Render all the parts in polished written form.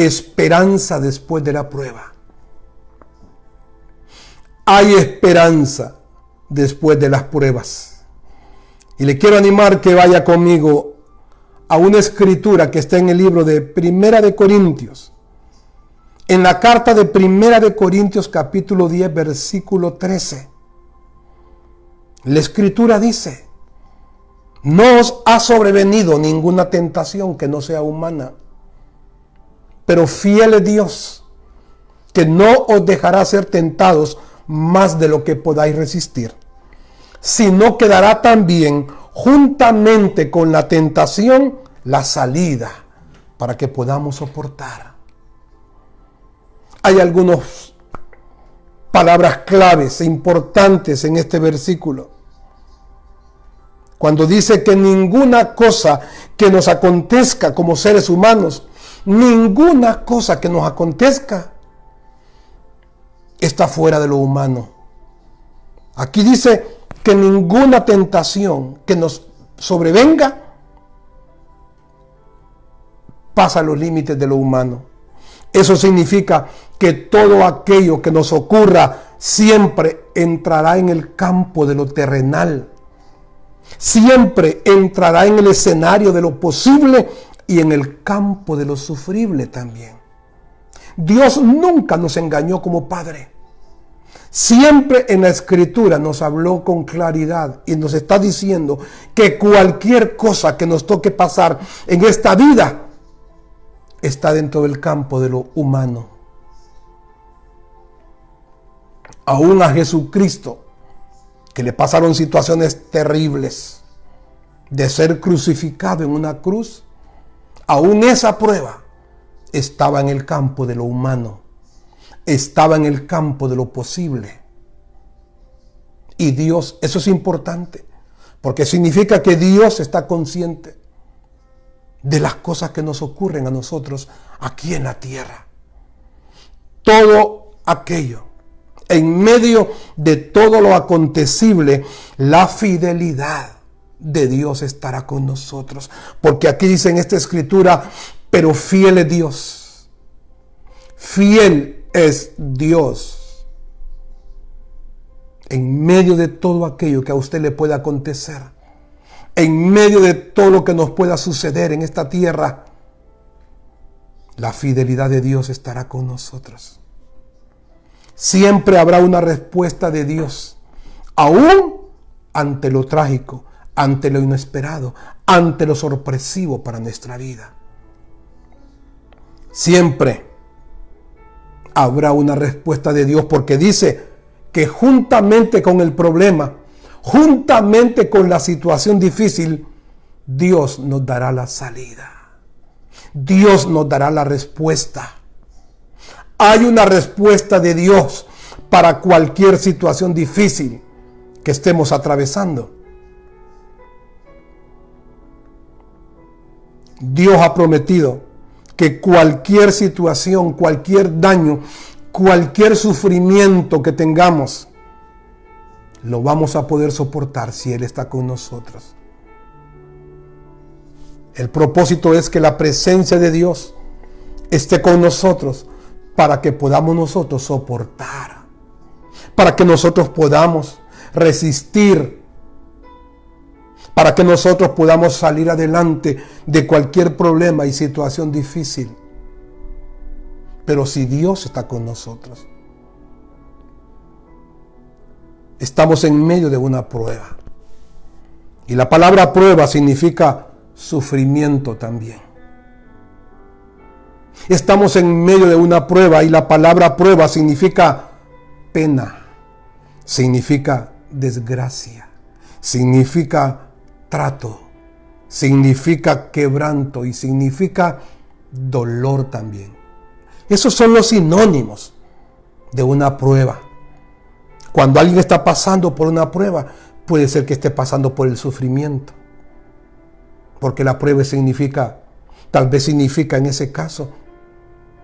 esperanza después de la prueba. Hay esperanza después de las pruebas. Y le quiero animar que vaya conmigo a una escritura que está en el libro de Primera de Corintios. En la carta de Primera de Corintios capítulo 10 versículo 13. La escritura dice: no os ha sobrevenido ninguna tentación que no sea humana, pero fiel es Dios, que no os dejará ser tentados más de lo que podáis resistir, sino que dará también juntamente con la tentación la salida para que podamos soportar. Hay algunas palabras claves e importantes en este versículo. Cuando dice que ninguna cosa que nos acontezca como seres humanos, ninguna cosa que nos acontezca está fuera de lo humano. Aquí dice que ninguna tentación que nos sobrevenga pasa los límites de lo humano. Eso significa que todo aquello que nos ocurra siempre entrará en el campo de lo terrenal. Siempre entrará en el escenario de lo posible y en el campo de lo sufrible también. Dios nunca nos engañó como Padre. Siempre en la Escritura nos habló con claridad y nos está diciendo que cualquier cosa que nos toque pasar en esta vida está dentro del campo de lo humano. Aún a Jesucristo, que le pasaron situaciones terribles de ser crucificado en una cruz, aún esa prueba estaba en el campo de lo humano, estaba en el campo de lo posible. Y Dios, eso es importante, porque significa que Dios está consciente de las cosas que nos ocurren a nosotros aquí en la tierra. Todo aquello, en medio de todo lo acontecible, la fidelidad de Dios estará con nosotros. Porque aquí dice en esta escritura: pero fiel es Dios. Fiel es Dios. En medio de todo aquello que a usted le pueda acontecer, en medio de todo lo que nos pueda suceder en esta tierra, la fidelidad de Dios estará con nosotros. Siempre habrá una respuesta de Dios, aún ante lo trágico, ante lo inesperado, ante lo sorpresivo para nuestra vida. Siempre habrá una respuesta de Dios, porque dice que juntamente con el problema, juntamente con la situación difícil, Dios nos dará la salida. Dios nos dará la respuesta. Hay una respuesta de Dios para cualquier situación difícil que estemos atravesando. Dios ha prometido que cualquier situación, cualquier daño, cualquier sufrimiento que tengamos, lo vamos a poder soportar si Él está con nosotros. El propósito es que la presencia de Dios esté con nosotros para que podamos nosotros soportar, para que nosotros podamos resistir, para que nosotros podamos salir adelante de cualquier problema y situación difícil. Pero si Dios está con nosotros, estamos en medio de una prueba. Y la palabra prueba significa sufrimiento también. Estamos en medio de una prueba y la palabra prueba significa pena, significa desgracia, significa trato, significa quebranto y significa dolor también. Esos son los sinónimos de una prueba. Cuando alguien está pasando por una prueba, puede ser que esté pasando por el sufrimiento. Porque la prueba tal vez significa en ese caso,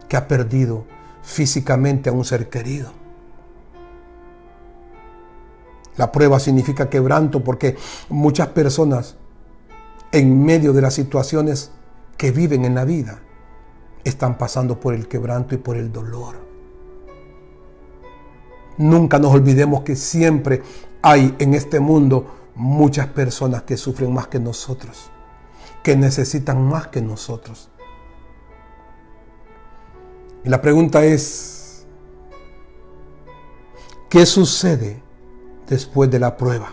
que ha perdido físicamente a un ser querido. La prueba significa quebranto porque muchas personas, en medio de las situaciones que viven en la vida, están pasando por el quebranto y por el dolor. Nunca nos olvidemos que siempre hay en este mundo muchas personas que sufren más que nosotros, que necesitan más que nosotros. Y la pregunta es, ¿qué sucede después de la prueba?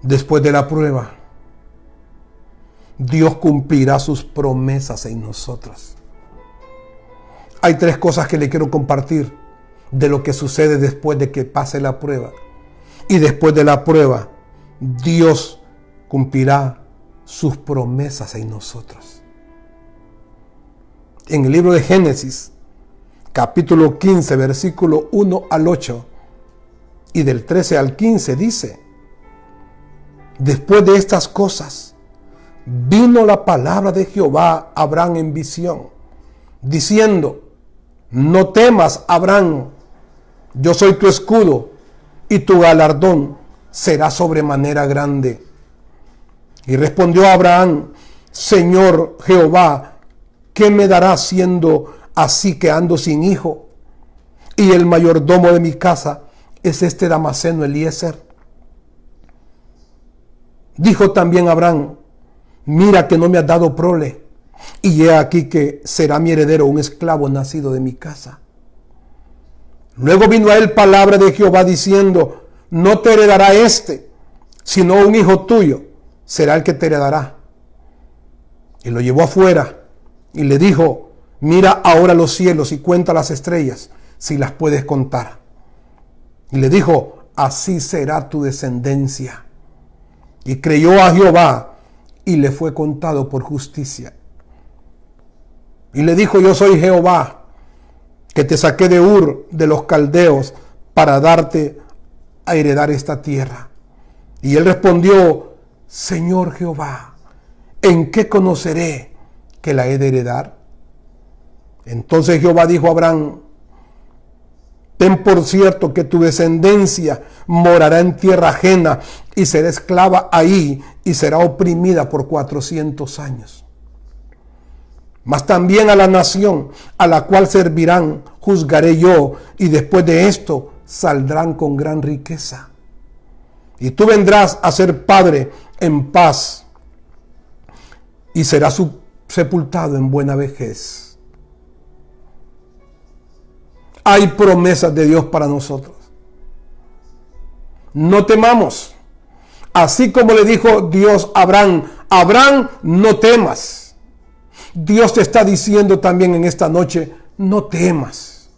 Después de la prueba, Dios cumplirá sus promesas en nosotros. Hay 3 cosas que le quiero compartir de lo que sucede después de que pase la prueba. Y después de la prueba, Dios cumplirá sus promesas en nosotros. En el libro de Génesis, capítulo 15, versículo 1 al 8, y del 13 al 15 dice: después de estas cosas, vino la palabra de Jehová a Abraham en visión, diciendo: no temas, Abraham, yo soy tu escudo, y tu galardón será sobremanera grande. Y respondió Abraham: Señor Jehová, ¿qué me darás siendo así que ando sin hijo? Y el mayordomo de mi casa es este Damaseno Eliezer. Dijo también Abraham: mira que no me has dado prole, y he aquí que será mi heredero un esclavo nacido de mi casa. Luego vino a él palabra de Jehová diciendo: no te heredará este, sino un hijo tuyo será el que te heredará. Y lo llevó afuera y le dijo: mira ahora los cielos y cuenta las estrellas, si las puedes contar. Y le dijo: así será tu descendencia. Y creyó a Jehová y le fue contado por justicia. Y le dijo: yo soy Jehová, que te saqué de Ur de los caldeos para darte a heredar esta tierra. Y él respondió: Señor Jehová, ¿en qué conoceré que la he de heredar? Entonces Jehová dijo a Abraham: ten por cierto que tu descendencia morará en tierra ajena y será esclava ahí y será oprimida por 400 años. Mas también a la nación a la cual servirán juzgaré yo, y después de esto saldrán con gran riqueza. Y tú vendrás a ser padre en paz y serás sepultado en buena vejez. Hay promesas de Dios para nosotros. No temamos. Así como le dijo Dios a Abraham: Abraham, no temas. Dios te está diciendo también en esta noche: no temas.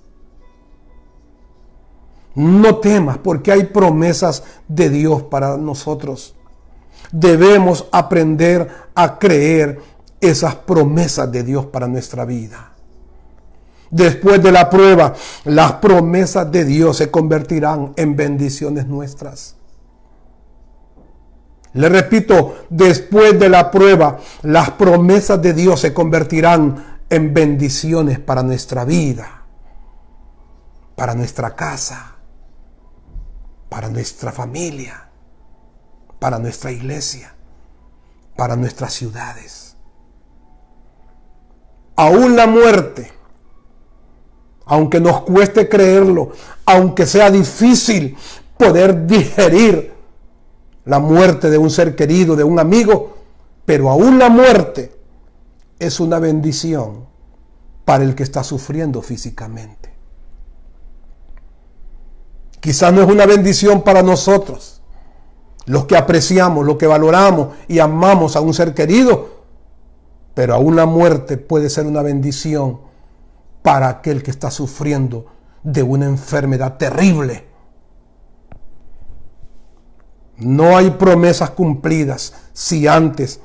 No temas, porque hay promesas de Dios para nosotros. Debemos aprender a creer esas promesas de Dios para nuestra vida. Después de la prueba, las promesas de Dios se convertirán en bendiciones nuestras. Le repito, después de la prueba, las promesas de Dios se convertirán en bendiciones para nuestra vida, para nuestra casa, para nuestra familia, para nuestra iglesia, para nuestras ciudades. Aún la muerte, aunque nos cueste creerlo, aunque sea difícil poder digerir la muerte de un ser querido, de un amigo, pero aún la muerte es una bendición para el que está sufriendo físicamente. Quizás no es una bendición para nosotros, los que apreciamos, los que valoramos y amamos a un ser querido, pero aún la muerte puede ser una bendición para aquel que está sufriendo de una enfermedad terrible. No hay promesas cumplidas si antes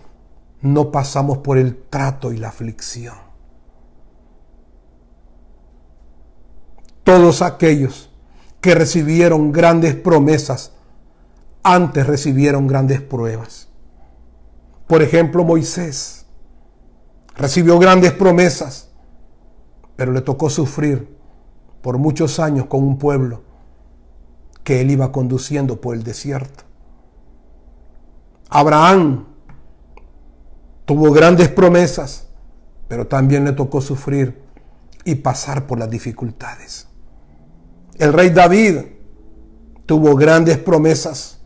no pasamos por el trato y la aflicción. Todos aquellos que recibieron grandes promesas antes recibieron grandes pruebas. Por ejemplo, Moisés recibió grandes promesas, pero le tocó sufrir por muchos años con un pueblo que él iba conduciendo por el desierto. Abraham Tuvo grandes promesas, pero también le tocó sufrir y pasar por las dificultades. El rey David tuvo grandes promesas.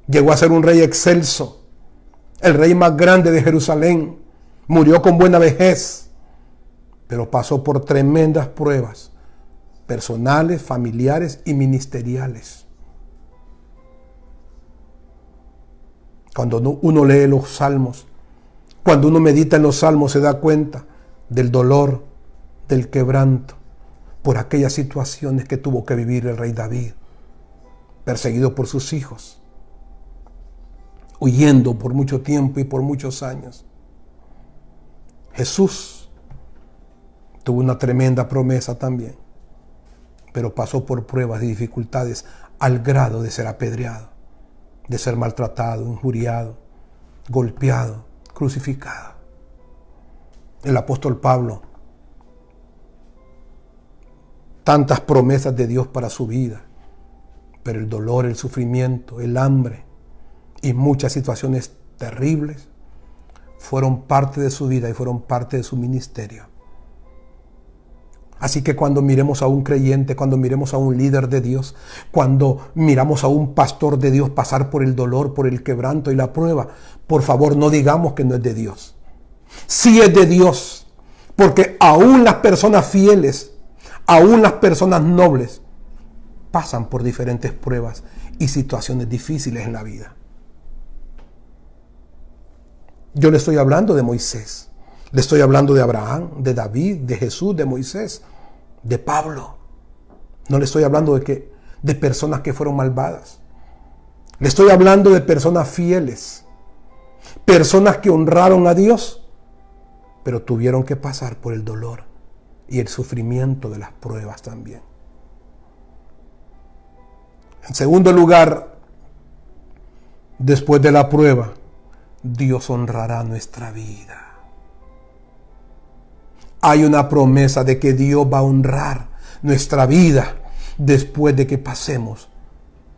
Llegó a ser un rey excelso, el rey más grande de Jerusalén. Murió con buena vejez, pero pasó por tremendas pruebas personales, familiares y ministeriales. Cuando uno lee los salmos, cuando uno medita en los salmos, se da cuenta del dolor, del quebranto, por aquellas situaciones que tuvo que vivir el rey David, perseguido por sus hijos, huyendo por mucho tiempo y por muchos años. Jesús tuvo una tremenda promesa también, pero pasó por pruebas y dificultades al grado de ser apedreado, de ser maltratado, injuriado, golpeado, crucificado. El apóstol Pablo, tantas promesas de Dios para su vida, pero el dolor, el sufrimiento, el hambre y muchas situaciones terribles fueron parte de su vida y fueron parte de su ministerio. Así que cuando miremos a un creyente, cuando miremos a un líder de Dios, cuando miramos a un pastor de Dios pasar por el dolor, por el quebranto y la prueba, por favor no digamos que no es de Dios. Sí es de Dios, porque aún las personas fieles, aún las personas nobles, pasan por diferentes pruebas y situaciones difíciles en la vida. Yo le estoy hablando de Moisés, le estoy hablando de Abraham, de David, de Jesús, de Moisés, de Pablo. No le estoy hablando de personas que fueron malvadas. Le estoy hablando de personas fieles, personas que honraron a Dios, pero tuvieron que pasar por el dolor y el sufrimiento de las pruebas también. En segundo lugar, después de la prueba, Dios honrará nuestra vida. Hay una promesa de que Dios va a honrar nuestra vida después de que pasemos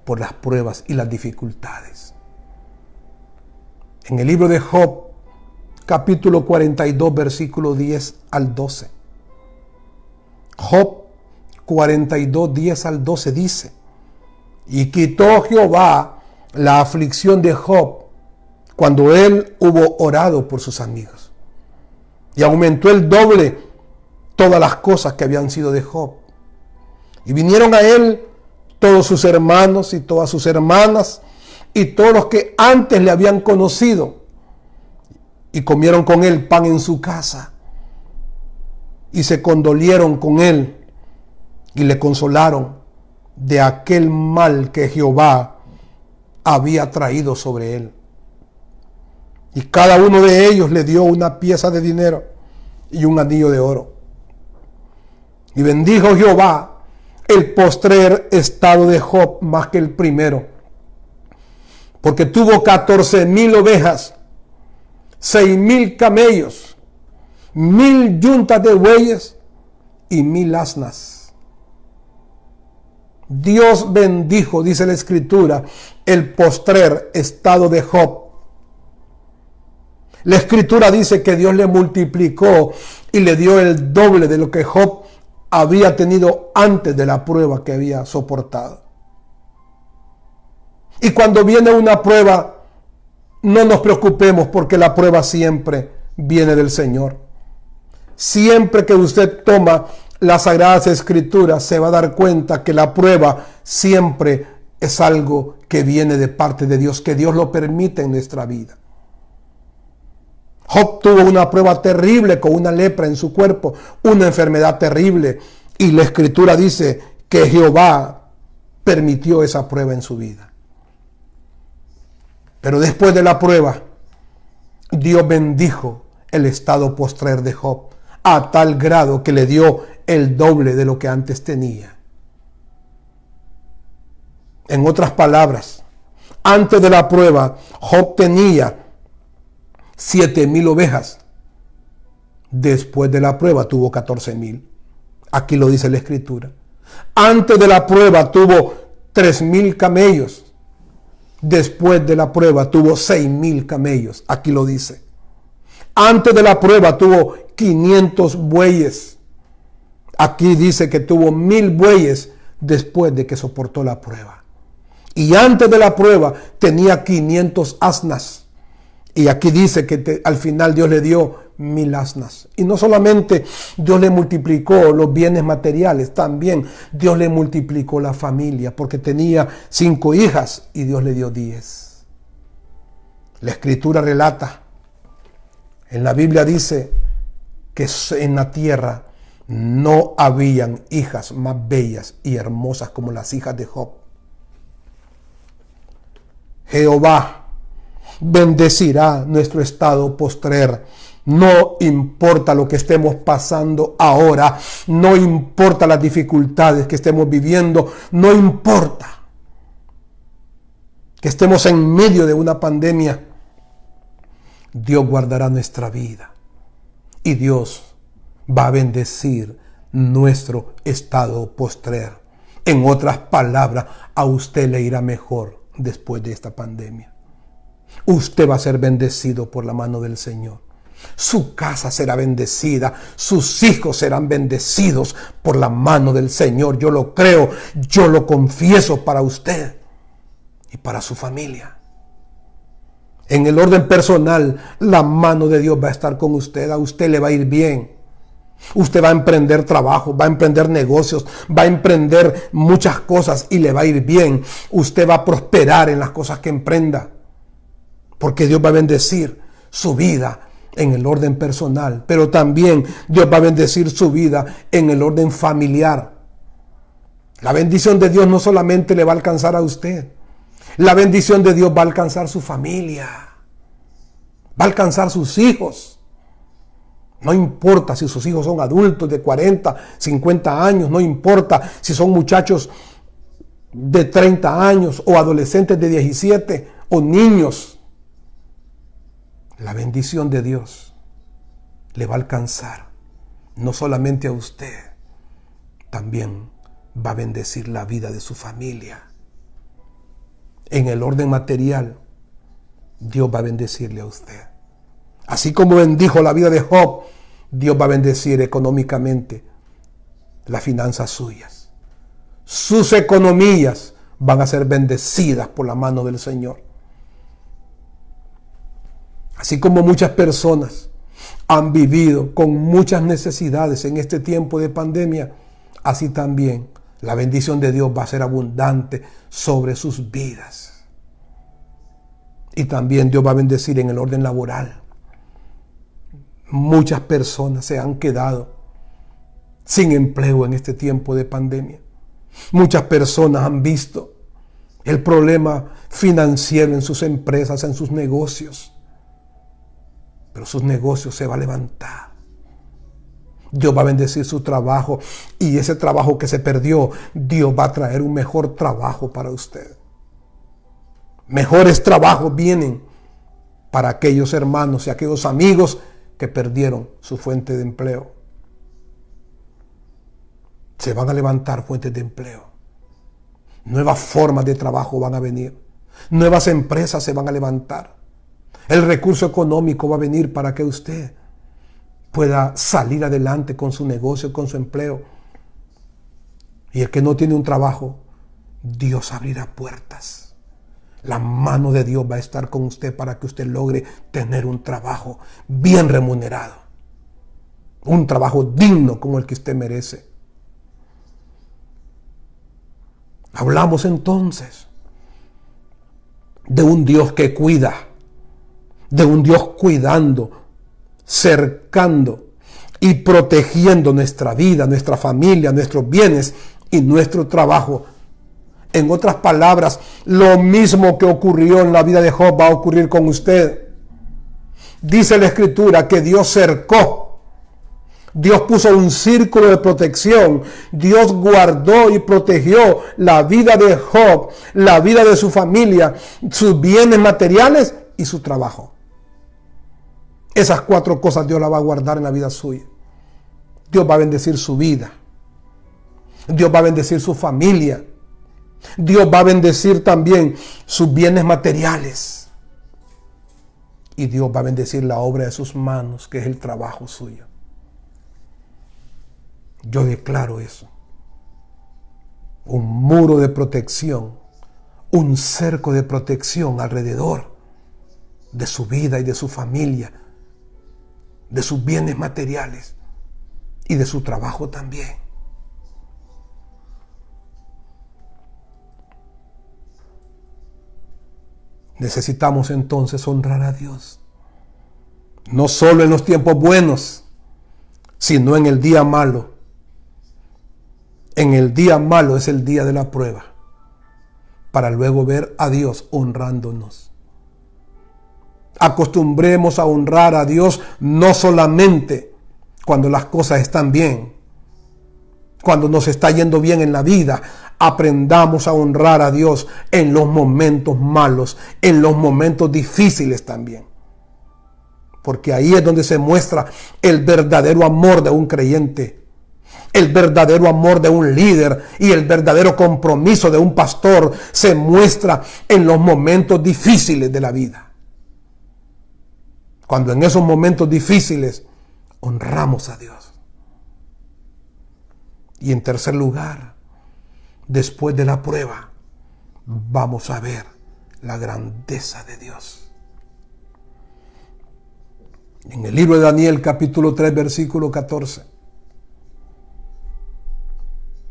por las pruebas y las dificultades. En el libro de Job, capítulo 42, versículo 10 al 12. Job 42, 10 al 12 dice: y quitó Jehová la aflicción de Job cuando él hubo orado por sus amigos. Y aumentó el doble todas las cosas que habían sido de Job. Y vinieron a él todos sus hermanos y todas sus hermanas y todos los que antes le habían conocido. Y comieron con él pan en su casa. Y se condolieron con él y le consolaron de aquel mal que Jehová había traído sobre él. Y cada uno de ellos le dio una pieza de dinero y un anillo de oro. Y bendijo Jehová el postrer estado de Job más que el primero, porque tuvo 14,000 ovejas, 6,000 camellos, 1,000 yuntas de bueyes y 1,000 asnas. Dios bendijo, dice la Escritura, el postrer estado de Job. La Escritura dice que Dios le multiplicó y le dio el doble de lo que Job había tenido antes de la prueba que había soportado. Y cuando viene una prueba, no nos preocupemos, porque la prueba siempre viene del Señor. Siempre que usted toma las Sagradas Escrituras, se va a dar cuenta que la prueba siempre es algo que viene de parte de Dios, que Dios lo permite en nuestra vida. Job tuvo una prueba terrible con una lepra en su cuerpo, una enfermedad terrible, y la Escritura dice que Jehová permitió esa prueba en su vida. Pero después de la prueba, Dios bendijo el estado postrer de Job a tal grado que le dio el doble de lo que antes tenía. En otras palabras, antes de la prueba, Job tenía 7,000 ovejas. Después de la prueba tuvo 14,000. Aquí lo dice la Escritura. Antes de la prueba tuvo 3,000 camellos. Después de la prueba tuvo 6,000 camellos. Aquí lo dice. Antes de la prueba tuvo 500 bueyes. Aquí dice que tuvo 1000 bueyes después de que soportó la prueba. Y antes de la prueba tenía 500 asnas. Y aquí dice que al final Dios le dio 1000 asnas. Y no solamente Dios le multiplicó los bienes materiales, también Dios le multiplicó la familia, porque tenía 5 hijas y Dios le dio 10. La escritura relata, en la Biblia dice que en la tierra no habían hijas más bellas y hermosas como las hijas de Job. Jehová bendecirá nuestro estado postrer. No importa lo que estemos pasando ahora, no importa las dificultades que estemos viviendo, no importa que estemos en medio de una pandemia, Dios guardará nuestra vida y Dios va a bendecir nuestro estado postrer. En otras palabras, a usted le irá mejor después de esta pandemia. Usted va a ser bendecido por la mano del Señor. Su casa será bendecida, sus hijos serán bendecidos por la mano del Señor. Yo lo creo, yo lo confieso para usted y para su familia. En el orden personal, la mano de Dios va a estar con usted. A usted le va a ir bien. Usted va a emprender trabajo, va a emprender negocios, va a emprender muchas cosas y le va a ir bien. Usted va a prosperar en las cosas que emprenda, porque Dios va a bendecir su vida en el orden personal, pero también Dios va a bendecir su vida en el orden familiar. La bendición de Dios no solamente le va a alcanzar a usted, la bendición de Dios va a alcanzar su familia, va a alcanzar sus hijos. No importa si sus hijos son adultos de 40, 50 años, no importa si son muchachos de 30 años o adolescentes de 17 o niños. La bendición de Dios le va a alcanzar no solamente a usted, también va a bendecir la vida de su familia. En el orden material, Dios va a bendecirle a usted. Así como bendijo la vida de Job, Dios va a bendecir económicamente las finanzas suyas. Sus economías van a ser bendecidas por la mano del Señor. Así como muchas personas han vivido con muchas necesidades en este tiempo de pandemia, así también la bendición de Dios va a ser abundante sobre sus vidas. Y también Dios va a bendecir en el orden laboral. Muchas personas se han quedado sin empleo en este tiempo de pandemia. Muchas personas han visto el problema financiero en sus empresas, en sus negocios. Pero sus negocios se va a levantar. Dios va a bendecir su trabajo y ese trabajo que se perdió, Dios va a traer un mejor trabajo para usted. Mejores trabajos vienen para aquellos hermanos y aquellos amigos que perdieron su fuente de empleo. Se van a levantar fuentes de empleo. Nuevas formas de trabajo van a venir. Nuevas empresas se van a levantar. El recurso económico va a venir para que usted pueda salir adelante con su negocio, con su empleo. Y el que no tiene un trabajo, Dios abrirá puertas. La mano de Dios va a estar con usted para que usted logre tener un trabajo bien remunerado. Un trabajo digno como el que usted merece. Hablamos entonces de un Dios que cuida, de un Dios cuidando, cercando y protegiendo nuestra vida, nuestra familia, nuestros bienes y nuestro trabajo. En otras palabras, lo mismo que ocurrió en la vida de Job va a ocurrir con usted. Dice la Escritura que Dios cercó, Dios puso un círculo de protección, Dios guardó y protegió la vida de Job, la vida de su familia, sus bienes materiales y su trabajo. Esas 4 cosas Dios las va a guardar en la vida suya. Dios va a bendecir su vida. Dios va a bendecir su familia. Dios va a bendecir también sus bienes materiales. y Dios va a bendecir la obra de sus manos, que es el trabajo suyo. Yo declaro eso. Un muro de protección, un cerco de protección alrededor de su vida y de su familia, de sus bienes materiales y de su trabajo también. Necesitamos entonces honrar a Dios, no solo en los tiempos buenos, sino en el día malo. En el día malo es el día de la prueba, para luego ver a Dios honrándonos. Acostumbremos a honrar a Dios no solamente cuando las cosas están bien, cuando nos está yendo bien en la vida. Aprendamos a honrar a Dios en los momentos malos, en los momentos difíciles también. Porque ahí es donde se muestra el verdadero amor de un creyente, el verdadero amor de un líder y el verdadero compromiso de un pastor se muestra en los momentos difíciles de la vida. Cuando en esos momentos difíciles honramos a Dios. Y en tercer lugar, después de la prueba, vamos a ver la grandeza de Dios. En el libro de Daniel, capítulo 3, versículo 14,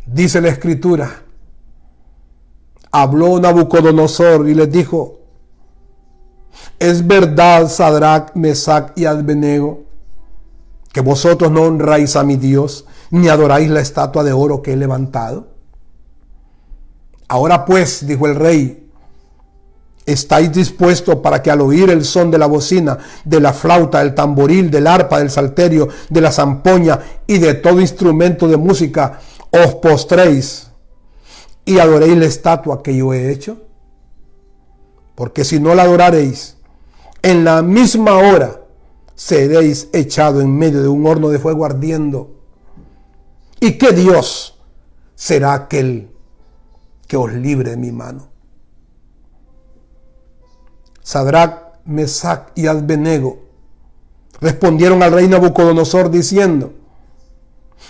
dice la Escritura: habló Nabucodonosor y les dijo: ¿es verdad, Sadrach, Mesach y Abednego, que vosotros no honráis a mi Dios, ni adoráis la estatua de oro que he levantado? Ahora pues, dijo el rey, ¿estáis dispuestos para que al oír el son de la bocina, de la flauta, del tamboril, del arpa, del salterio, de la zampoña y de todo instrumento de música, os postréis y adoréis la estatua que yo he hecho? Porque si no la adoraréis, en la misma hora seréis echados en medio de un horno de fuego ardiendo. ¿Y qué Dios será aquel que os libre de mi mano? Sadrach, Mesach y Abednego respondieron al rey Nabucodonosor diciendo: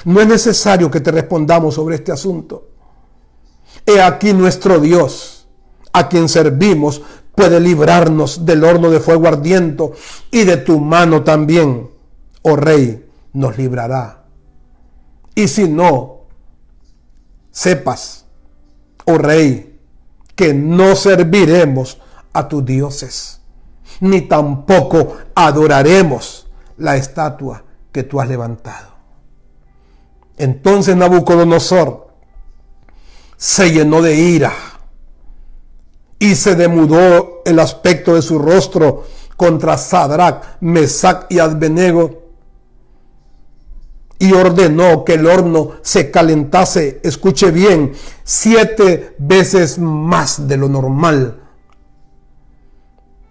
no es necesario que te respondamos sobre este asunto. He aquí nuestro Dios, a quien servimos, puede librarnos del horno de fuego ardiente, y de tu mano también, oh rey, nos librará. Y si no, sepas, oh rey, que no serviremos a tus dioses, ni tampoco adoraremos la estatua que tú has levantado. Entonces Nabucodonosor se llenó de ira y se demudó el aspecto de su rostro contra Sadrach, Mesach y Abednego, y ordenó que el horno se calentase, escuche bien, 7 veces más de lo normal.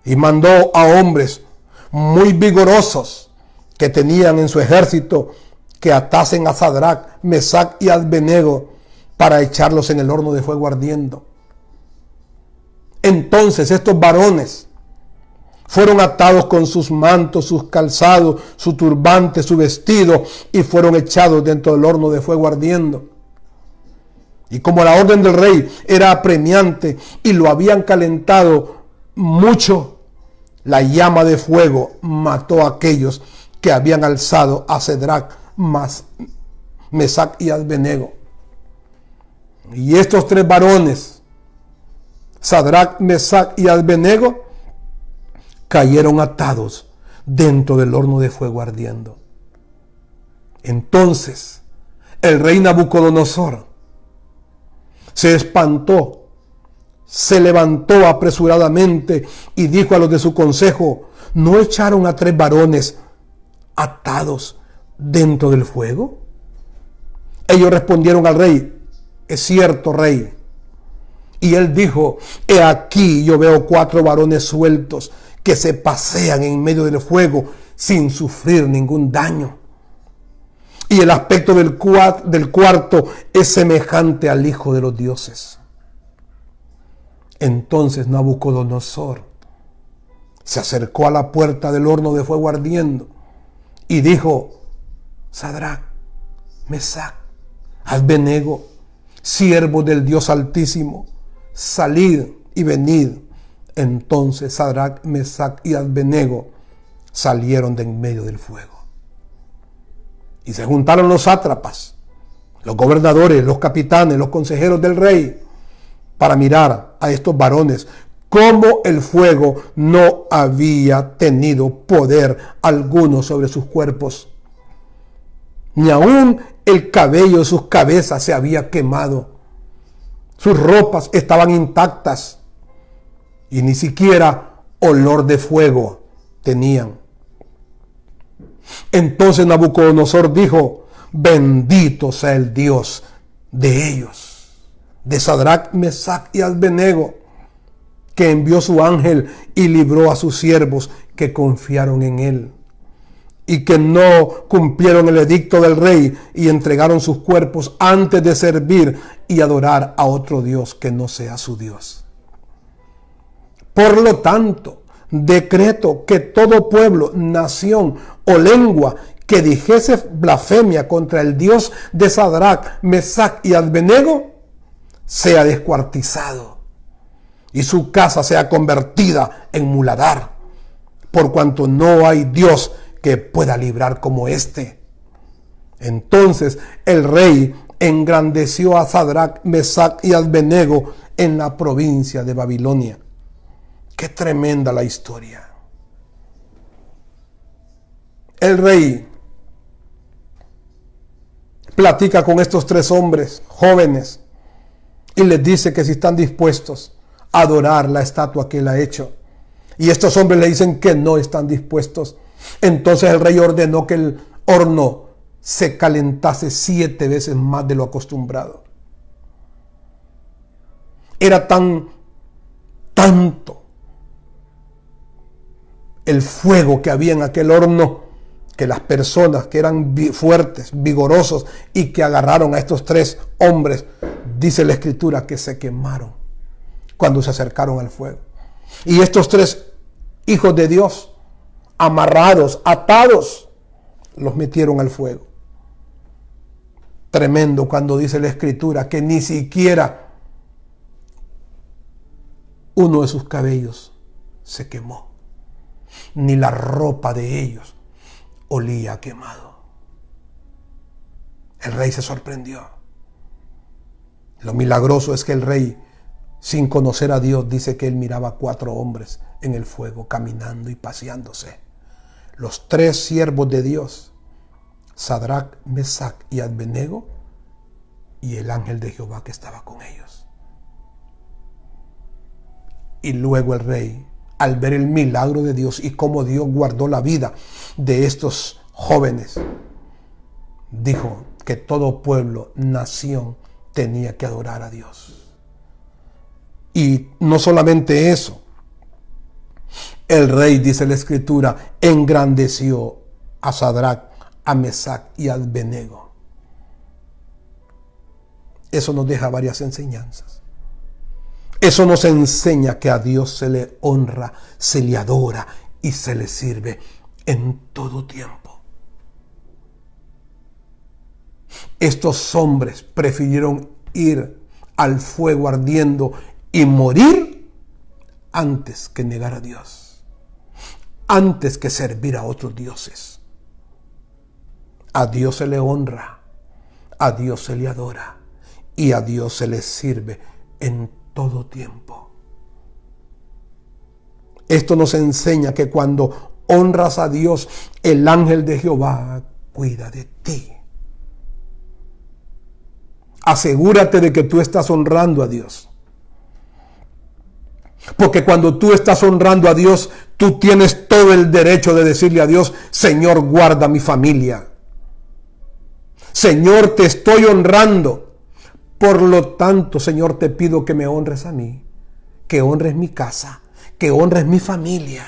Y mandó a hombres muy vigorosos que tenían en su ejército que atasen a Sadrach, Mesach y Abednego para echarlos en el horno de fuego ardiendo. Entonces estos varones fueron atados con sus mantos, sus calzados, su turbante, su vestido, y fueron echados dentro del horno de fuego ardiendo. Y como la orden del rey era apremiante y lo habían calentado mucho, la llama de fuego mató a aquellos que habían alzado a Sadrach, Mesach y Abednego. Y estos 3 varones, Sadrach, Mesach y Abednego, cayeron atados dentro del horno de fuego ardiendo. Entonces el rey Nabucodonosor se espantó, se levantó apresuradamente y dijo a los de su consejo: ¿no echaron a 3 varones atados dentro del fuego? Ellos respondieron al rey: es cierto, rey. Y él dijo: he aquí yo veo 4 varones sueltos que se pasean en medio del fuego sin sufrir ningún daño. Y el aspecto del cuarto es semejante al Hijo de los dioses. Entonces Nabucodonosor Se acercó a la puerta del horno de fuego ardiendo y dijo: Sadrac, Mesac, Abednego, siervos del Dios Altísimo, salid y venid. Entonces Sadrac, Mesac y Abednego salieron de en medio del fuego. Y se juntaron los sátrapas, los gobernadores, los capitanes, los consejeros del rey, para mirar a estos varones, cómo el fuego no había tenido poder alguno sobre sus cuerpos. Ni aún el cabello de sus cabezas se había quemado. Sus ropas estaban intactas y ni siquiera olor de fuego tenían. Entonces Nabucodonosor dijo: bendito sea el Dios de ellos, de Sadrac, Mesac y Abednego, que envió su ángel y libró a sus siervos que confiaron en él, y que no cumplieron el edicto del rey y entregaron sus cuerpos antes de servir y adorar a otro Dios que no sea su Dios. Por lo tanto, decreto que todo pueblo, nación o lengua que dijese blasfemia contra el Dios de Sadrac, Mesac y Abednego sea descuartizado y su casa sea convertida en muladar, por cuanto no hay Dios que pueda librar como este. Entonces el rey engrandeció a Sadrac, Mesac y Abednego en la provincia de Babilonia. Qué tremenda la historia. El rey platica con estos tres hombres jóvenes y les dice que si están dispuestos a adorar la estatua que él ha hecho. Y estos hombres le dicen que no están dispuestos. Entonces el rey ordenó que el horno se calentase 7 veces más de lo acostumbrado. Era tanto el fuego que había en aquel horno, que las personas que eran fuertes, vigorosos y que agarraron a estos tres hombres, dice la escritura, que se quemaron cuando se acercaron al fuego. Y estos tres hijos de Dios, amarrados, atados, los metieron al fuego. Tremendo cuando dice la escritura que ni siquiera uno de sus cabellos se quemó, ni la ropa de ellos olía quemado. El rey se sorprendió. Lo milagroso es que el rey, sin conocer a Dios, dice que él miraba a 4 hombres en el fuego caminando y paseándose. Los 3 siervos de Dios, Sadrac, Mesac y Abednego, y el ángel de Jehová que estaba con ellos. Y luego el rey, al ver el milagro de Dios y cómo Dios guardó la vida de estos jóvenes, dijo que todo pueblo, nación, tenía que adorar a Dios. Y no solamente eso, el rey, dice la escritura, engrandeció a Sadrac, a Mesac y a Abednego. Eso nos deja varias enseñanzas. Eso nos enseña que a Dios se le honra, se le adora y se le sirve en todo tiempo. Estos hombres prefirieron ir al fuego ardiendo y morir antes que negar a Dios, antes que servir a otros dioses. A Dios se le honra, a Dios se le adora y a Dios se le sirve en todo tiempo. Esto nos enseña que cuando honras a Dios, el ángel de Jehová cuida de ti. Asegúrate de que tú estás honrando a Dios. Porque cuando tú estás honrando a Dios, tú tienes todo el derecho de decirle a Dios: Señor, guarda mi familia. Señor, te estoy honrando. Por lo tanto, Señor, te pido que me honres a mí, que honres mi casa, que honres mi familia,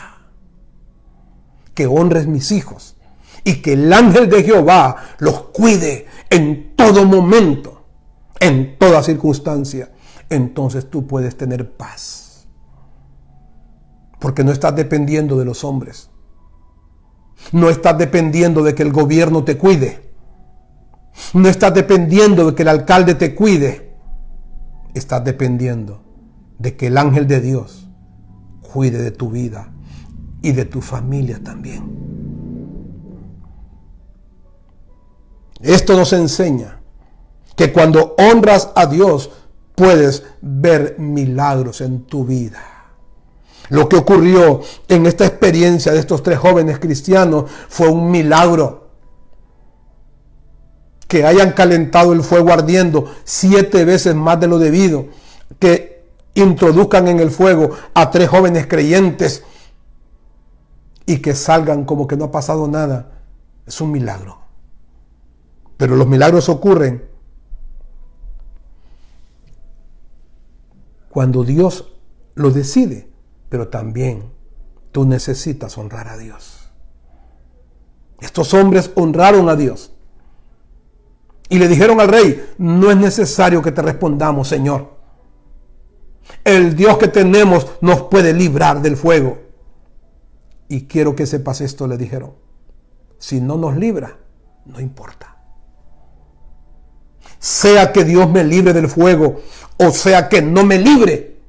que honres mis hijos y que el ángel de Jehová los cuide en todo momento, en toda circunstancia. Entonces tú puedes tener paz. Porque no estás dependiendo de los hombres. No estás dependiendo de que el gobierno te cuide. No estás dependiendo de que el alcalde te cuide. Estás dependiendo de que el ángel de Dios cuide de tu vida y de tu familia también. Esto nos enseña que cuando honras a Dios puedes ver milagros en tu vida. Lo que ocurrió en esta experiencia de estos 3 jóvenes cristianos fue un milagro. Que hayan calentado el fuego ardiendo 7 veces más de lo debido, que introduzcan en el fuego a 3 jóvenes creyentes y que salgan como que no ha pasado nada, es un milagro. Pero los milagros ocurren cuando Dios lo decide, pero también tú necesitas honrar a Dios. Estos hombres honraron a Dios y le dijeron al rey: no es necesario que te respondamos, Señor. El Dios que tenemos nos puede librar del fuego. Y quiero que sepas esto, le dijeron: si no nos libra, no importa. Sea que Dios me libre del fuego, o sea que no me libre,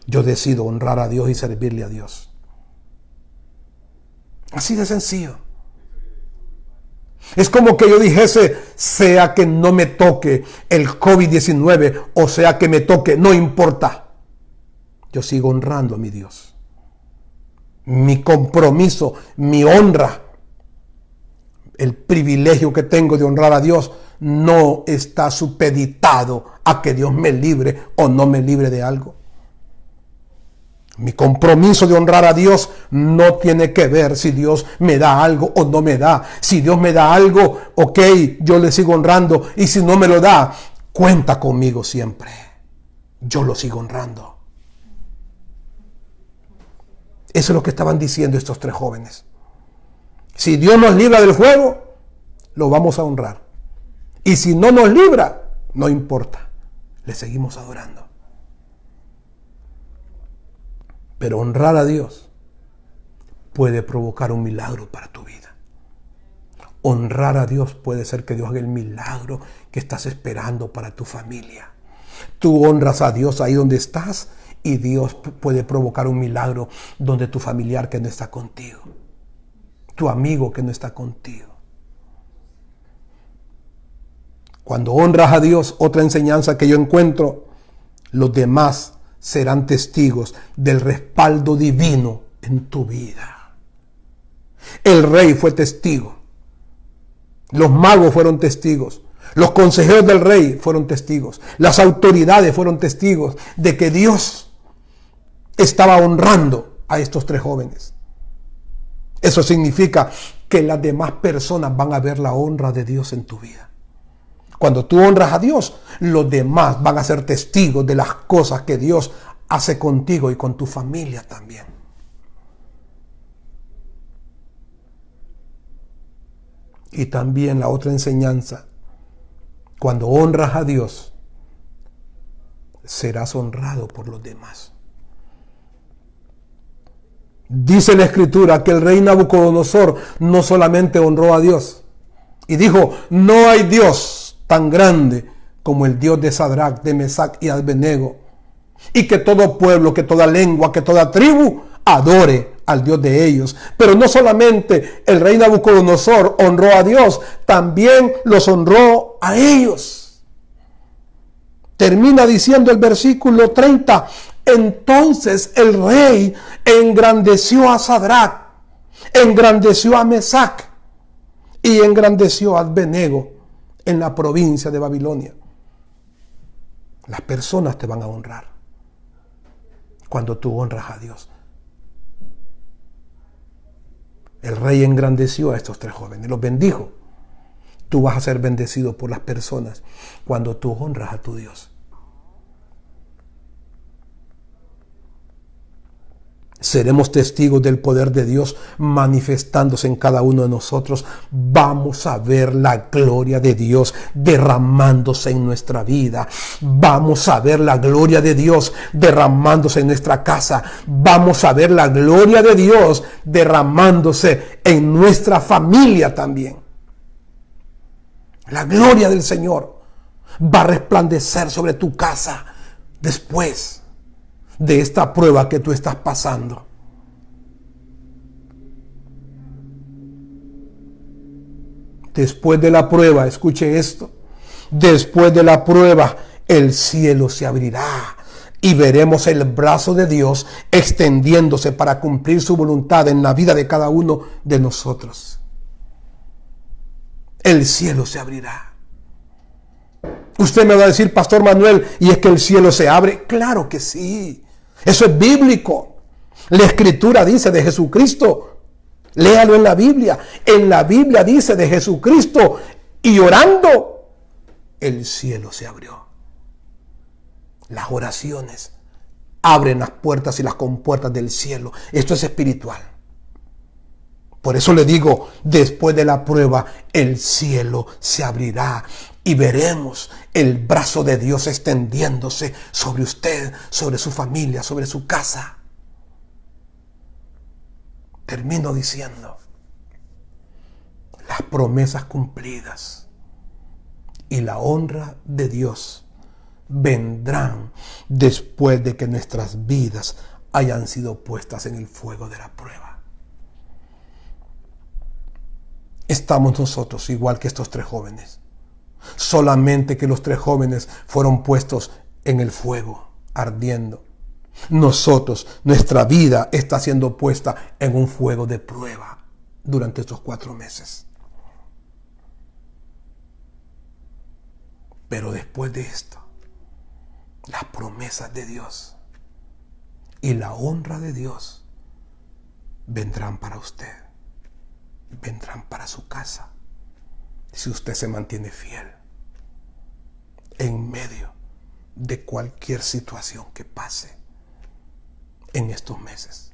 yo decido honrar a Dios y servirle a Dios. Así de sencillo. Es como que yo dijese: sea que no me toque el COVID-19, o sea que me toque, no importa. Yo sigo honrando a mi Dios. Mi compromiso, mi honra, el privilegio que tengo de honrar a Dios no está supeditado a que Dios me libre o no me libre de algo. Mi compromiso de honrar a Dios no tiene que ver si Dios me da algo o no me da. Si Dios me da algo, ok, yo le sigo honrando. Y si no me lo da, cuenta conmigo siempre. Yo lo sigo honrando. Eso es lo que estaban diciendo estos 3 jóvenes. Si Dios nos libra del fuego, lo vamos a honrar. Y si no nos libra, no importa. Le seguimos adorando. Pero honrar a Dios puede provocar un milagro para tu vida. Honrar a Dios puede ser que Dios haga el milagro que estás esperando para tu familia. Tú honras a Dios ahí donde estás y Dios puede provocar un milagro donde tu familiar que no está contigo, tu amigo que no está contigo. Cuando honras a Dios, otra enseñanza que yo encuentro, los demás serán testigos del respaldo divino en tu vida. El rey fue testigo. Los magos fueron testigos. Los consejeros del rey fueron testigos. Las autoridades fueron testigos de que Dios estaba honrando a estos 3 jóvenes. Eso significa que las demás personas van a ver la honra de Dios en tu vida. Cuando tú honras a Dios, los demás van a ser testigos de las cosas que Dios hace contigo y con tu familia también. Y también la otra enseñanza: cuando honras a Dios, serás honrado por los demás. Dice la Escritura que el rey Nabucodonosor no solamente honró a Dios y dijo: no hay Dios tan grande como el Dios de Sadrach, de Mesach y Abednego, y que todo pueblo, que toda lengua, que toda tribu adore al Dios de ellos. Pero no solamente el rey Nabucodonosor honró a Dios, también los honró a ellos. Termina diciendo el versículo 30: entonces el rey engrandeció a Sadrach, engrandeció a Mesach y engrandeció a Abednego en la provincia de Babilonia. Las personas te van a honrar cuando tú honras a Dios. El rey engrandeció a estos 3 jóvenes, los bendijo. Tú vas a ser bendecido por las personas cuando tú honras a tu Dios. seremos testigos del poder de Dios manifestándose en cada uno de nosotros. Vamos a ver la gloria de Dios derramándose en nuestra vida. Vamos a ver la gloria de Dios derramándose en nuestra casa. Vamos a ver la gloria de Dios derramándose en nuestra familia también. La gloria del Señor va a resplandecer sobre tu casa después de esta prueba que tú estás pasando. Después de la prueba, escuche esto, después de la prueba, el cielo se abrirá y veremos el brazo de Dios extendiéndose para cumplir su voluntad en la vida de cada uno de nosotros. El cielo se abrirá. Usted me va a decir, Pastor Manuel, ¿y es que el cielo se abre? Claro que sí. Eso es bíblico. La Escritura dice de Jesucristo. Léalo en la Biblia. En la Biblia dice de Jesucristo. Y orando, el cielo se abrió. Las oraciones abren las puertas y las compuertas del cielo. Esto es espiritual. Por eso le digo, después de la prueba, el cielo se abrirá y veremos el brazo de Dios extendiéndose sobre usted, sobre su familia, sobre su casa. Termino diciendo, las promesas cumplidas y la honra de Dios vendrán después de que nuestras vidas hayan sido puestas en el fuego de la prueba. Estamos nosotros igual que estos 3 jóvenes. Solamente que los 3 jóvenes fueron puestos en el fuego, ardiendo. Nosotros, nuestra vida está siendo puesta en un fuego de prueba durante estos 4 meses. Pero después de esto, las promesas de Dios y la honra de Dios vendrán para usted. Vendrán para su casa si usted se mantiene fiel en medio de cualquier situación que pase en estos meses.